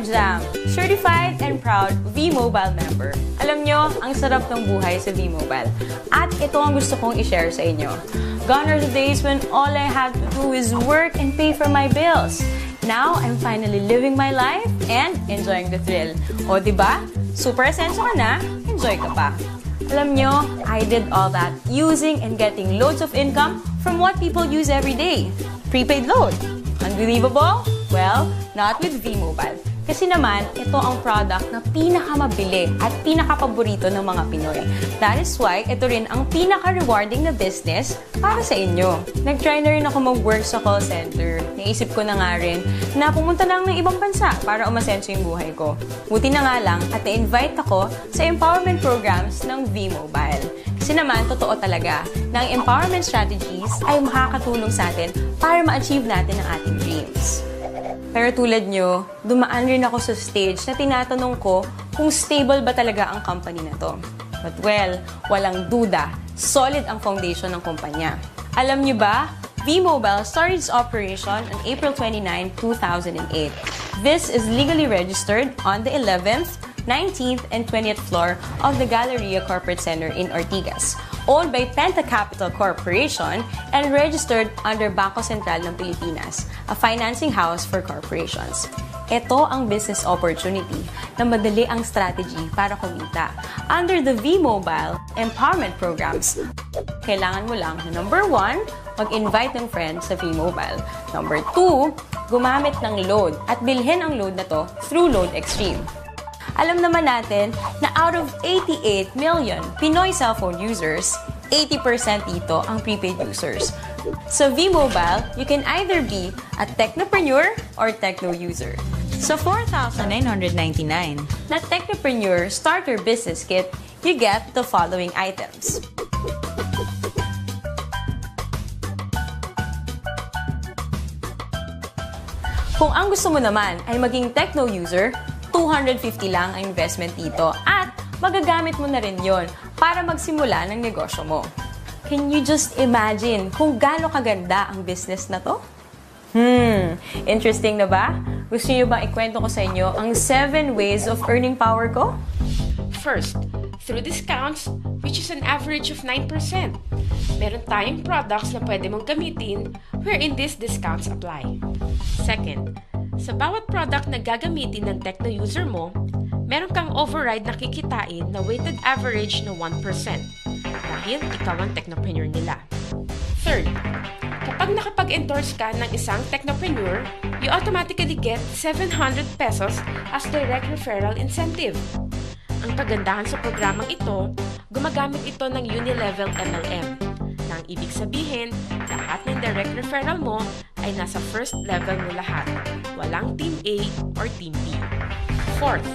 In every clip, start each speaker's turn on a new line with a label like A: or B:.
A: Jam, certified and proud V-Mobile member. Alam nyo, ang sarap ng buhay sa V-Mobile. At ito ang gusto kong i-share sa inyo. Gone are the days when all I had to do is work and pay for my bills. Now, I'm finally living my life and enjoying the thrill. O diba? Super asensyo ka na, enjoy ka pa. Alam nyo, I did all that using and getting loads of income from what people use every day. Prepaid load. Unbelievable? Well, not with V-Mobile. Kasi naman, ito ang product na pinakamabili at pinakapaborito ng mga Pinoy. That is why, ito rin ang pinaka-rewarding na business para sa inyo. Nag-try na rin ako mag-work sa call center. Naisip ko na nga rin na pumunta lang ng ibang bansa para umasenso yung buhay ko. Buti na nga lang at na-invite ako sa empowerment programs ng V-Mobile. Kasi naman, totoo talaga na ang empowerment strategies ay makakatulong sa atin para ma-achieve natin ang ating dreams. Pero tulad nyo, dumaan rin ako sa stage na tinatanong ko kung stable ba talaga ang company na to. But well, walang duda, solid ang foundation ng kumpanya. Alam nyo ba, V-Mobile started its operation on April 29, 2008. This is legally registered on the 11th, 19th, and 20th floor of the Galleria Corporate Center in Ortigas, owned by Penta Capital Corporation and registered under Bangko Sentral ng Pilipinas, a financing house for corporations. Ito ang business opportunity na madali ang strategy para kumita. Under the V-Mobile Empowerment Programs, kailangan mo lang na number 1, mag-invite ng friends sa V-Mobile. Number 2, gumamit ng load at bilhin ang load na to through Load Extreme. Alam naman natin na out of 88 million Pinoy cellphone users, 80% dito ang prepaid users. Sa V-Mobile, you can either be a technopreneur or techno user. Sa 4,999 na Technopreneur Starter Business Kit, you get the following items. Kung ang gusto mo naman ay maging techno user, 250 lang ang investment dito at magagamit mo na rin yon para magsimula ng negosyo mo. Can you just imagine kung gaano kaganda ang business na to? Interesting na ba? Gusto niyo bang ikwento ko sa inyo ang 7 ways of earning power ko?
B: First, through discounts, which is an average of 9%. Meron tayong products na pwede mong gamitin wherein these discounts apply. Second, sa bawat product na gagamitin ng techno user mo, meron kang override na kikitain na weighted average na 1% dahil ikaw ang technopreneur nila. Third, kapag nakapag-endorse ka ng isang technopreneur, you automatically get 700 pesos as direct referral incentive. Ang kagandahan sa programang ito, gumagamit ito ng Unilevel MLM. Nang ibig sabihin, lahat ng direct referral mo ay nasa first level mo lahat. Walang Team A or Team B. Fourth,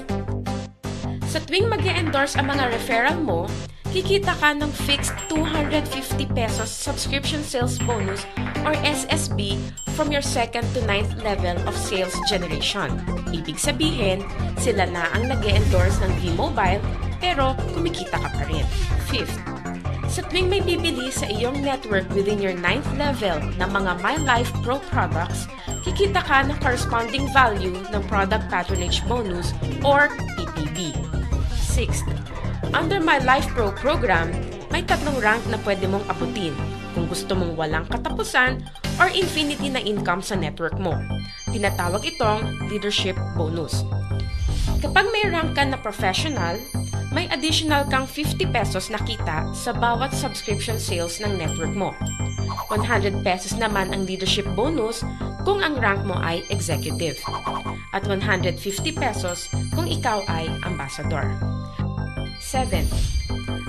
B: sa tuwing mag-e-endorse ang mga referral mo, kikita ka ng fixed 250 pesos subscription sales bonus or SSB from your 2nd to 9th level of sales generation. Ibig sabihin, sila na ang nag-e-endorse ng V-Mobile pero kumikita ka pa rin. Fifth, sa tuwing may bibili sa iyong network within your 9th level ng mga My Life Pro products, kikita ka ng corresponding value ng Product Patronage Bonus or PPB. Sixth, under My Life Pro program, may 3 rank na pwede mong abutin kung gusto mong walang katapusan or infinity na income sa network mo. Tinatawag itong Leadership Bonus. Kapag may rank ka na professional, may additional kang 50 pesos na kita sa bawat subscription sales ng network mo. 100 pesos naman ang leadership bonus kung ang rank mo ay executive. At 150 pesos kung ikaw ay ambassador. 7.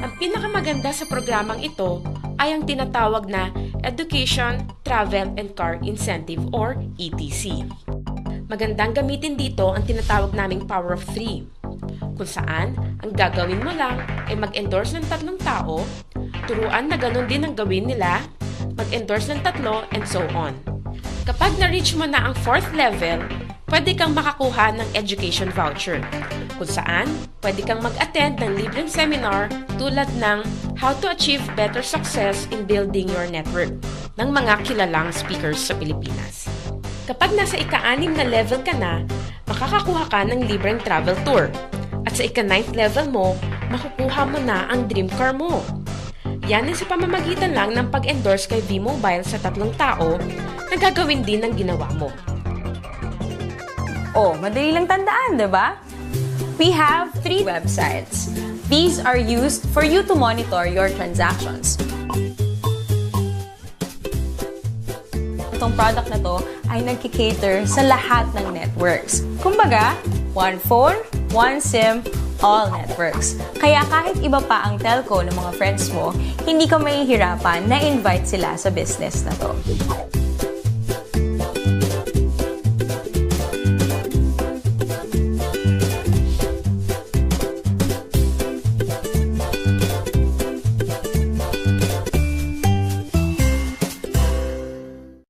B: Ang pinakamaganda sa programang ito ay ang tinatawag na Education, Travel, and Car Incentive or ETC. Magandang gamitin dito ang tinatawag naming Power of 3. Kung saan, ang gagawin mo lang ay mag-endorse ng 3 tao, turuan na ganun din ang gawin nila, mag-endorse ng 3, and so on. Kapag na-reach mo na ang 4th level, pwede kang makakuha ng education voucher, kung saan pwede kang mag-attend ng libreng seminar tulad ng How to Achieve Better Success in Building Your Network ng mga kilalang speakers sa Pilipinas. Kapag nasa ika-6 na level ka na, makakakuha ka ng libreng travel tour. At sa ika-9th level mo, makukuha mo na ang dream car mo. Yan ay sa pamamagitan lang ng pag-endorse kay V-Mobile sa 3 tao na gagawin din ng ginawa mo.
A: Oh, madali lang tandaan, di ba? We have 3 websites. These are used for you to monitor your transactions. Itong product na to ay nagkikater sa lahat ng networks. Kumbaga, one phone, one SIM, all networks. Kaya kahit iba pa ang telco ng mga friends mo, hindi ka mahihirapan na invite sila sa business na to.